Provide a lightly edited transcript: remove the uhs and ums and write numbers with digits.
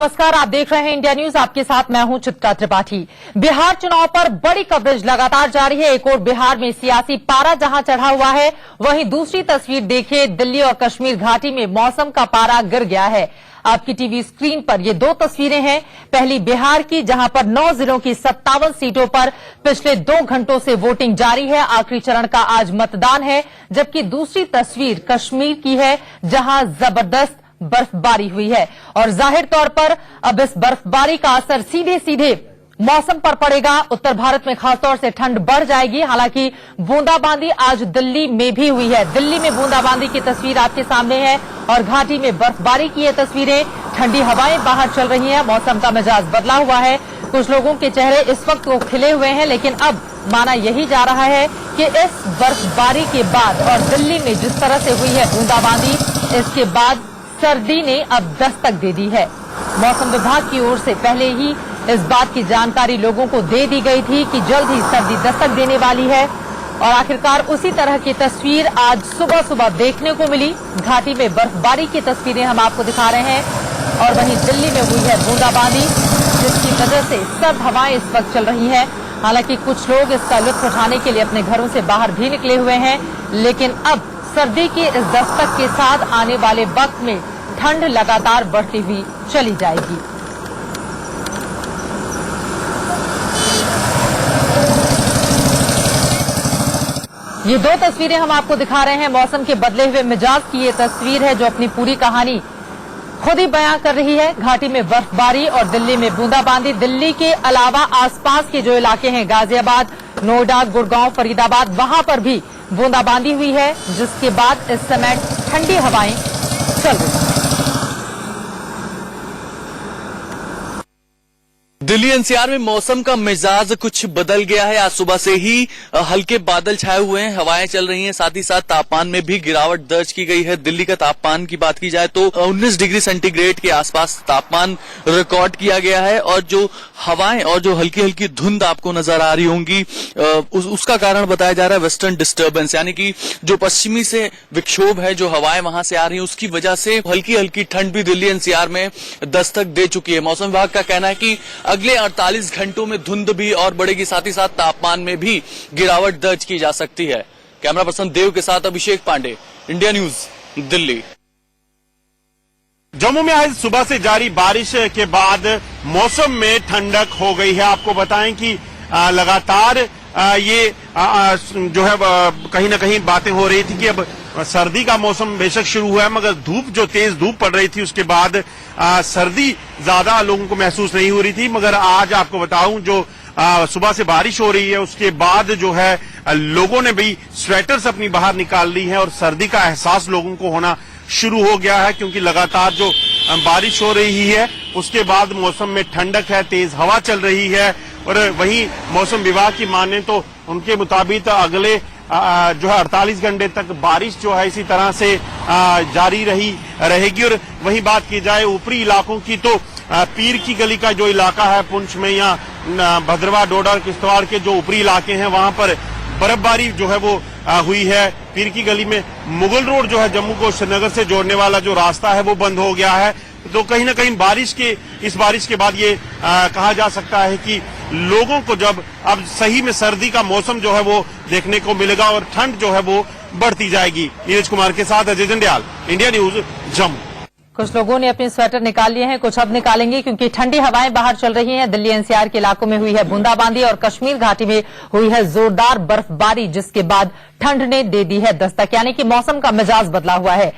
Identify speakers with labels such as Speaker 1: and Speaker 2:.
Speaker 1: नमस्कार, आप देख रहे हैं इंडिया न्यूज। आपके साथ मैं हूं चित्रा त्रिपाठी। बिहार चुनाव पर बड़ी कवरेज लगातार जारी है। एक और बिहार में सियासी पारा जहां चढ़ा हुआ है, वहीं दूसरी तस्वीर देखिए, दिल्ली और कश्मीर घाटी में मौसम का पारा गिर गया है। आपकी टीवी स्क्रीन पर ये दो तस्वीरें हैं। पहली बिहार की, जहां पर 9 जिलों की 57 सीटों पर पिछले 2 घंटों से वोटिंग जारी है। आखिरी चरण का आज मतदान है। जबकि दूसरी तस्वीर कश्मीर की है, जहां जबरदस्त बर्फबारी हुई है और जाहिर तौर पर अब इस बर्फबारी का असर सीधे सीधे मौसम पर पड़ेगा। उत्तर भारत में खासतौर से ठंड बढ़ जाएगी। हालांकि बूंदाबांदी आज दिल्ली में भी हुई है। दिल्ली में बूंदाबांदी की तस्वीर आपके सामने है और घाटी में बर्फबारी की ये तस्वीरें। ठंडी हवाएं बाहर चल रही हैं। मौसम का मिजाज बदला हुआ है। कुछ लोगों के चेहरे इस वक्त वो खिले हुए हैं, लेकिन अब माना यही जा रहा है कि इस बर्फबारी के बाद और दिल्ली में जिस तरह से हुई है बूंदाबांदी, इसके बाद सर्दी ने अब दस्तक दे दी है। मौसम विभाग की ओर से पहले ही इस बात की जानकारी लोगों को दे दी गई थी कि जल्द ही सर्दी दस्तक देने वाली है और आखिरकार उसी तरह की तस्वीर आज सुबह सुबह देखने को मिली। घाटी में बर्फबारी की तस्वीरें हम आपको दिखा रहे हैं और वहीं दिल्ली में हुई है बूंदाबांदी, जिसकी वजह से सर्द हवाएं इस वक्त चल रही हैं। हालांकि कुछ लोग इसका लुत्फ उठाने के लिए अपने घरों से बाहर भी निकले हुए हैं, लेकिन अब सर्दी की इस दस्तक के साथ आने वाले वक्त में ठंड लगातार बढ़ती हुई चली जाएगी। ये दो तस्वीरें हम आपको दिखा रहे हैं। मौसम के बदले हुए मिजाज की ये तस्वीर है जो अपनी पूरी कहानी खुद ही बयां कर रही है। घाटी में बर्फबारी और दिल्ली में बूंदाबांदी। दिल्ली के अलावा आसपास के जो इलाके हैं, गाजियाबाद, नोएडा, गुड़गांव, फरीदाबाद, वहां पर भी बूंदाबांदी हुई है, जिसके बाद इस समय ठंडी हवाएं चल रही हैं।
Speaker 2: दिल्ली एनसीआर में मौसम का मिजाज कुछ बदल गया है। आज सुबह से ही हल्के बादल छाए हुए हैं, हवाएं चल रही हैं, साथ ही साथ तापमान में भी गिरावट दर्ज की गई है। दिल्ली का तापमान की बात की जाए तो 19 डिग्री सेंटीग्रेड के आसपास तापमान रिकॉर्ड किया गया है और जो हवाएं और जो हल्की हल्की धुंध आपको नजर आ रही होंगी, उसका कारण बताया जा रहा है वेस्टर्न डिस्टर्बेंस, यानी कि जो पश्चिमी से विक्षोभ है, जो हवाएं वहां से आ रही है, उसकी वजह से हल्की हल्की ठंड भी दिल्ली एनसीआर में दस्तक दे चुकी है। मौसम विभाग का कहना है कि अगले 48 घंटों में धुंध भी और बढ़ेगी, साथ ही साथ तापमान में भी गिरावट दर्ज की जा सकती है। कैमरा पर्सन देव के साथ अभिषेक पांडे, इंडिया न्यूज, दिल्ली।
Speaker 3: जम्मू में आज सुबह से जारी बारिश के बाद मौसम में ठंडक हो गई है। आपको बताएं कि लगातार ये जो है कहीं ना कहीं बातें हो रही थी कि अब सर्दी का मौसम बेशक शुरू हुआ है, मगर धूप जो तेज धूप पड़ रही थी उसके बाद सर्दी ज्यादा लोगों को महसूस नहीं हो रही थी। मगर आज आपको बताऊं, जो सुबह से बारिश हो रही है उसके बाद जो है लोगों ने भी स्वेटर्स अपनी बाहर निकाल ली है और सर्दी का एहसास लोगों को होना शुरू हो गया है, क्योंकि लगातार जो बारिश हो रही है उसके बाद मौसम में ठंडक है, तेज हवा चल रही है। और वहीं मौसम विभाग की माने तो उनके मुताबिक अगले जो है 48 घंटे तक बारिश जो है इसी तरह से जारी रहेगी। और वहीं बात की जाए ऊपरी इलाकों की तो पीर की गली का जो इलाका है पुंछ में या भद्रवाह, डोडा और किश्तवाड़ के जो ऊपरी इलाके हैं वहां पर बर्फबारी जो है वो हुई है। पीर की गली में मुगल रोड जो है जम्मू को श्रीनगर से जोड़ने वाला जो रास्ता है वो बंद हो गया है। तो कहीं ना कहीं इस बारिश के बाद ये कहा जा सकता है कि लोगों को जब अब सही में सर्दी का मौसम जो है वो देखने को मिलेगा और ठंड जो है वो बढ़ती जाएगी। नीरज कुमार के साथ अजय जंडियाल, इंडिया न्यूज, जम्मू।
Speaker 1: कुछ लोगों ने अपने स्वेटर निकाल लिए हैं, कुछ अब निकालेंगे क्योंकि ठंडी हवाएं बाहर चल रही हैं। दिल्ली एनसीआर के इलाकों में हुई है बूंदाबांदी और कश्मीर घाटी में हुई है जोरदार बर्फबारी, जिसके बाद ठंड ने दे दी है दस्तक, यानी कि मौसम का मिजाज बदला हुआ है।